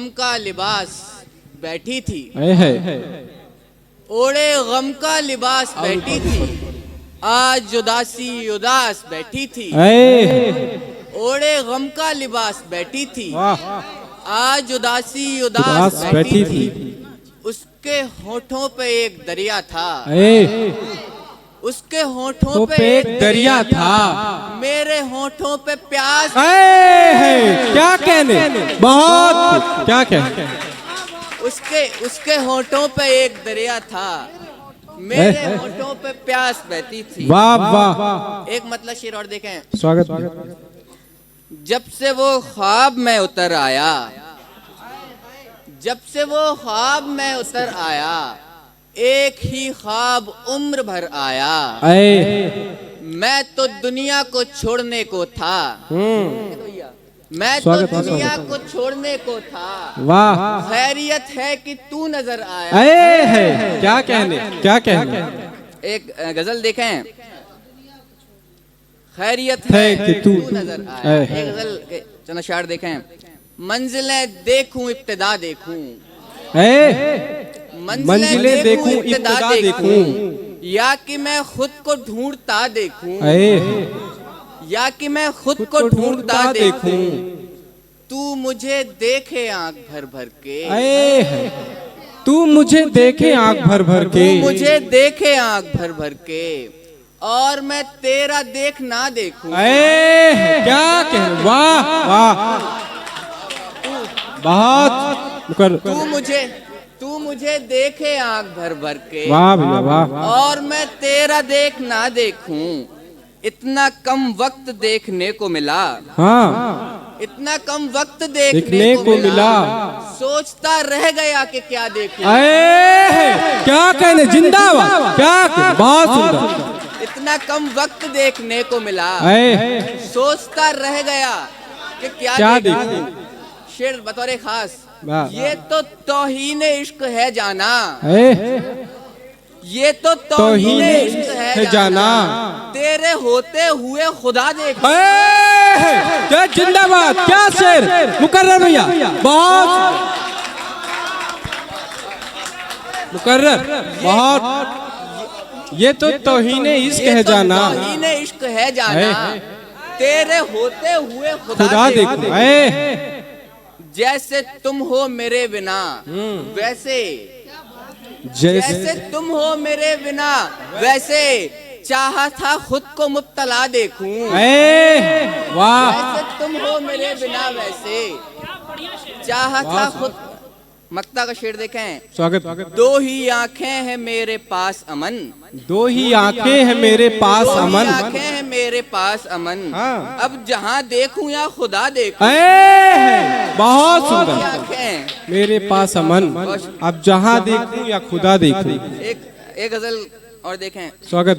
गम का लिबास बैठी थी, ओढ़े गम का लिबास बैठी थी। आज उदासी उदास बैठी थी, ओढ़े गम का लिबास बैठी थी। आज उदासी उदास बैठी थी। उसके होठों पे एक दरिया था, उसके होठों पे एक दरिया था। मेरे होठों पे प्यास क्या कहने, बहुत क्या कहने। उसके होठों पे एक दरिया था, मेरे होठों पे प्यास बहती थी। वाह वाह। एक मतलब शेर और देखें। स्वागत। जब से वो ख्वाब में उतर आया, जब से वो ख्वाब में उतर आया, एक ही ख्वाब उम्र भर आया। मैं तो दुनिया को छोड़ने को था, मैं तो दुनिया को छोड़ने को था। वाह, खैरियत है कि तू नजर आया। है क्या कहने, क्या कहने। एक गजल देखें। खैरियत है कि तू नजर आया। एक गजल के चंद अशार देखें। मंजिलें देखूं इब्तिदा देखूं, मंजिलें देखूं इब्तिदा देखूं, या कि मैं खुद को ढूंढता देखूं, या कि मैं खुद को ढूंढता देखूं। तू मुझे देखे आंख भर भर के, तू मुझे देखे आंख भर भर के, तू मुझे देखे आंख भर भर के, और मैं तेरा देख ना देखूं। क्या कह, वाह वाह, बहुत। तू मुझे देखे आंख भर भर के, वाह भैया वाह, और मैं तेरा देख ना देखूं। इतना कम वक्त देखने को मिला, हाँ, इतना कम वक्त देखने को मिला। सोचता रह गया कि क्या देखूं। क्या कहने, जिंदाबाद, क्या, बहुत सुंदर। इतना कम वक्त देखने को मिला, सोचता रह गया कि क्या देखूं। शेर बतौर खास। ये तो तौहीने इश्क है जाना, ये तो तौहीने इश्क है जाना। तेरे होते हुए खुदा देख। क्या जिंदाबाद, क्या शेर, मुकर्रर भैया, बहुत मुकर्रर, बहुत। ये तो तौहीने इश्क है जाना, तौहीने इश्क है जाना। तेरे होते हुए खुदा देखो। जैसे तुम हो मेरे बिना, वैसे जैसे तुम हो मेरे बिना, वैसे चाहा था खुद को मुब्तला देखूं। वाह, जैसे तुम हो मेरे बिना, वैसे चाहा था खुद। मक्ता का शेर देखें। स्वागत। दो ही आंखें हैं मेरे पास अमन, दो ही आंखें हैं मेरे पास अमन, आंखें हैं मेरे पास अमन। अब जहां देखूं या खुदा देखूं। बहुत सुंदर। आंखें मेरे पास अमन, अब जहां देखूं या खुदा देखूं। एक गजल और देखें। स्वागत।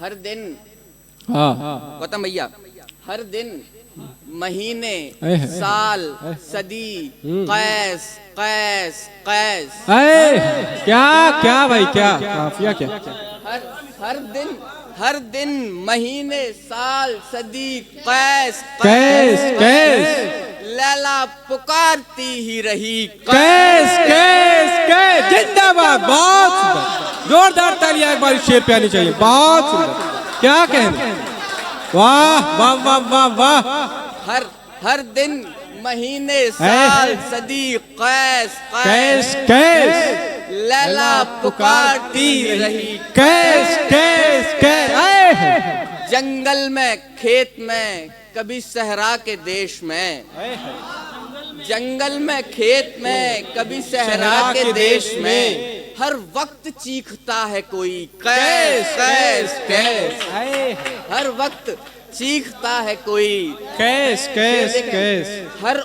हर दिन, हाँ, गौतम भैया, हर दिन, महीने, साल, सदी, कैस कैस कैस। क्या क्या भाई, क्या काफिया, क्या हर दिन महीने, साल, सदी, कैस कैस कैस। लैला पुकारती ही रही, कैस कैस कैस। जिंदाबाद, बहुत सुंदर, जोरदार तालियां एक बार शेर पे आनी चाहिए, बहुत सुंदर। क्या कहने, वाह वाह वाह वाह वाह। हर दिन, महीने, साल, सदी, कैस कैस कैस। लैला पुकारती रही, कैस कैस कैस। जंगल में, खेत में, कभी सहरा के देश में, जंगल में, खेत में, कभी सहरा के देश में। हर वक्त चीखता है कोई कैस कैस कैस, हर वक्त चीखता है कोई कैस कैस कैस। हर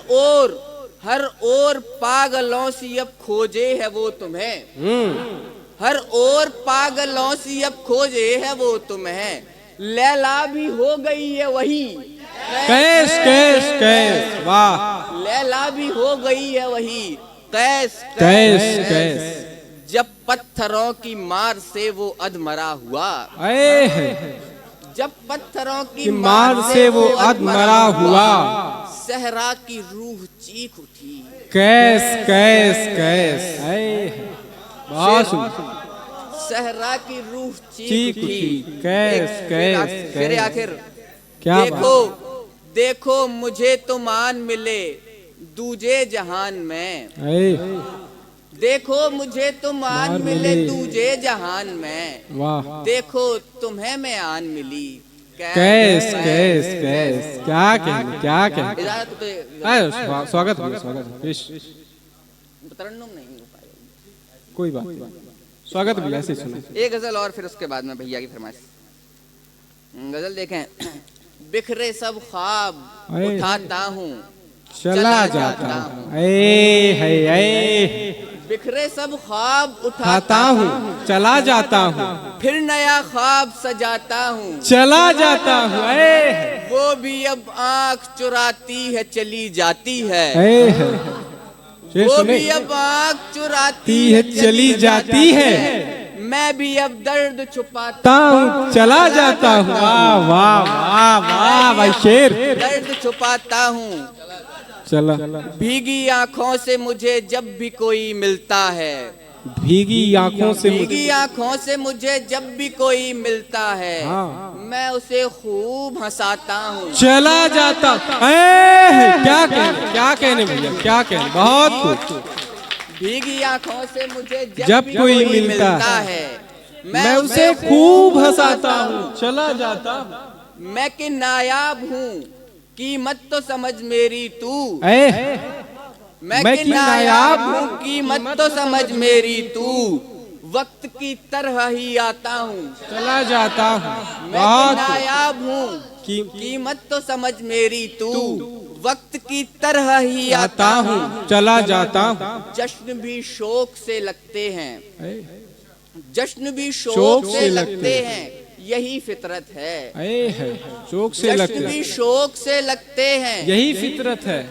ओर पागलों सी अब खोजे है वो तुम्हें, हर ओर पागलों सी अब खोजे है वो तुम्हें। लैला भी हो गई है वही, कैस कैस कैस। वाह, लैला भी हो गई है वही, कैस कैस कैस। जब पत्थरों की मार से वो अधमरा हुआ, जब पत्थरों की मार से वो अधमरा हुआ, सहरा की रूह चीख उठी। कैस कैस कैस, बहुत सुंदर। सहरा की रूह चीख चीख उठी, उठी। कैस कैस फिर कैस। आखिर क्या देखो देखो मुझे तो मान मिले दूजे जहान में। देखो मुझे तो मान मिले दूजे जहान में। वाह, देखो तुम्हें मैं आन मिली। कैस कैस कैस, क्या कहने क्या कहने। इजाजत तो स्वागत हो, स्वागत हो। तरन्नुम नहीं हो पाएगा। कोई बात नहीं, स्वागत भी ऐसे सुना। एक गजल और फिर उसके बाद में भैया की फरमाइश। गजल देखें। बिखरे सब ख्वाब उठाता हूँ चला जाता हूँ, है बिखरे सब ख्वाब उठाता हूँ चला जाता हूँ, फिर नया ख्वाब सजाता हूँ चला जाता हूँ। वो भी अब आँख चुराती है चली जाती है। वो भी अब आँख चुराती है चली जाती है। मैं भी अब दर्द छुपाता हूँ चला जाता हूँ। वाह वाह वाह वाह भाई शेर। दर्द छुपाता हूँ चला। भीगी आँखों से मुझे जब भी कोई मिलता है। भीगी आँखों से भीगी आँखों से मुझे जब भी कोई मिलता है। मैं उसे खूब हंसाता हूँ चला जाता। क्या कहने भैया, क्या कहने, बहुत कुछ। भीगी आँखों से मुझे जब कोई मिलता है मैं उसे खूब हंसाता हूँ चला जाता। मैं कि नायाब हूँ कीमत तो समझ मेरी तू। मैं कि नायाब हूँ कीमत तो समझ मेरी तू। वक्त की तरह ही आता हूँ चला जाता हूँ। मैं नायाब हूँ कीमत तो समझ मेरी तू। वक्त की तरह ही आता हूँ चला जाता हूँ। जश्न भी शौक से लगते हैं, जश्न भी शौक से लगते हैं, यही फितरत है। शौक से लगते जश्न भी शौक से लगते हैं, यही फितरत है।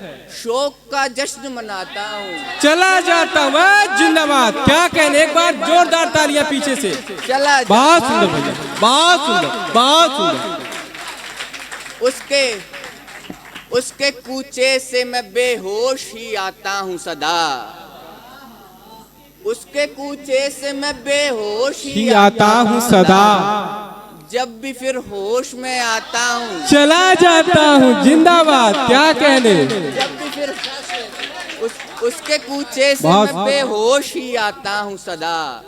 शौक का जश्न मनाता हूँ चला जाता हूँ। जिंदाबाद, क्या कहने, एक बार जोरदार तालियां पीछे से। चला बहुत सुंदर भैया, बहुत सुंदर, बहुत सुंदर। उसके कूचे से मैं बेहोश ही आता हूँ सदा। उसके कूचे से मैं बेहोश ही आता हूँ सदा। जब भी फिर होश में आता हूँ चला जाता हूँ। जिंदाबाद, क्या कहने। जब भी फिर उसके कूचे से मैं बेहोश ही आता हूँ सदा।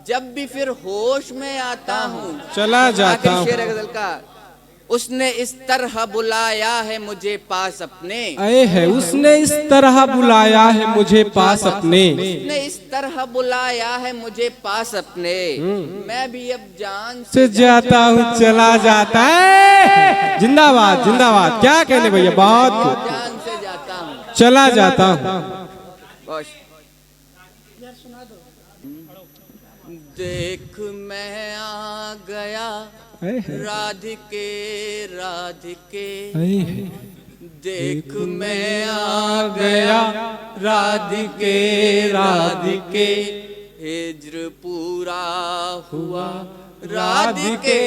जब भी फिर होश में आता हूँ चला जाता हूँ। शेर गजल का। उसने इस तरह बुलाया है मुझे पास अपने। उसने इस तरह बुलाया है मुझे पास अपने। उसने इस तरह बुलाया है मुझे पास अपने। मैं भी अब जान से जाता हूँ चला जाता है। जिंदाबाद जिंदाबाद, क्या कहने भैया, बहुत जान से जाता हूँ चला जाता हूँ। देख मैं आ गया राधिके राधिके। देख मैं आ गया राधिके राधिके। हिज्र पूरा हुआ राधिके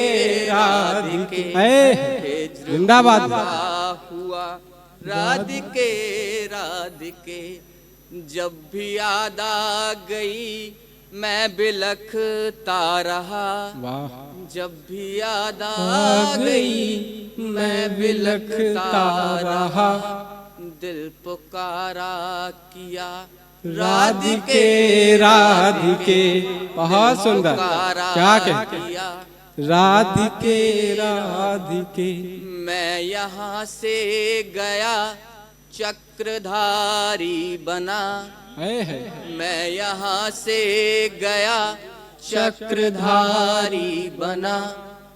राधिके। हिज्र पूरा हुआ राधिके राधिके। जब भी याद आ गई मैं बिलखता रहा। जब भी याद आ गई मैं बिलखता रहा। दिल पुकारा किया राधिके राधिके। बहुत सुंदर, क्या किया राधिके राधिके। मैं यहाँ से गया चक्रधारी बना। मैं यहाँ से गया चक्रधारी बना।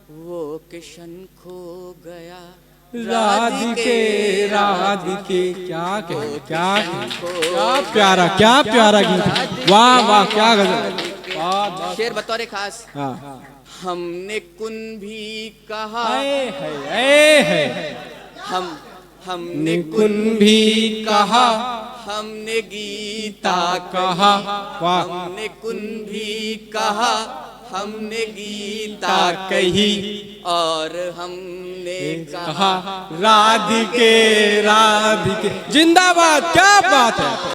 वो किशन खो गया राधिके राधिके। क्या कहे, क्या प्यारा, क्या प्यारा गीत। वाह वाह, क्या गजल। शेर बतौर खास। हमने कुन भी कहा, हमने कुन भी कहा, हमने गीता कहा। हमने कुन भी कहा, हमने गीता कही और हमने कहा राधिके राधिके। जिंदाबाद, क्या बात है।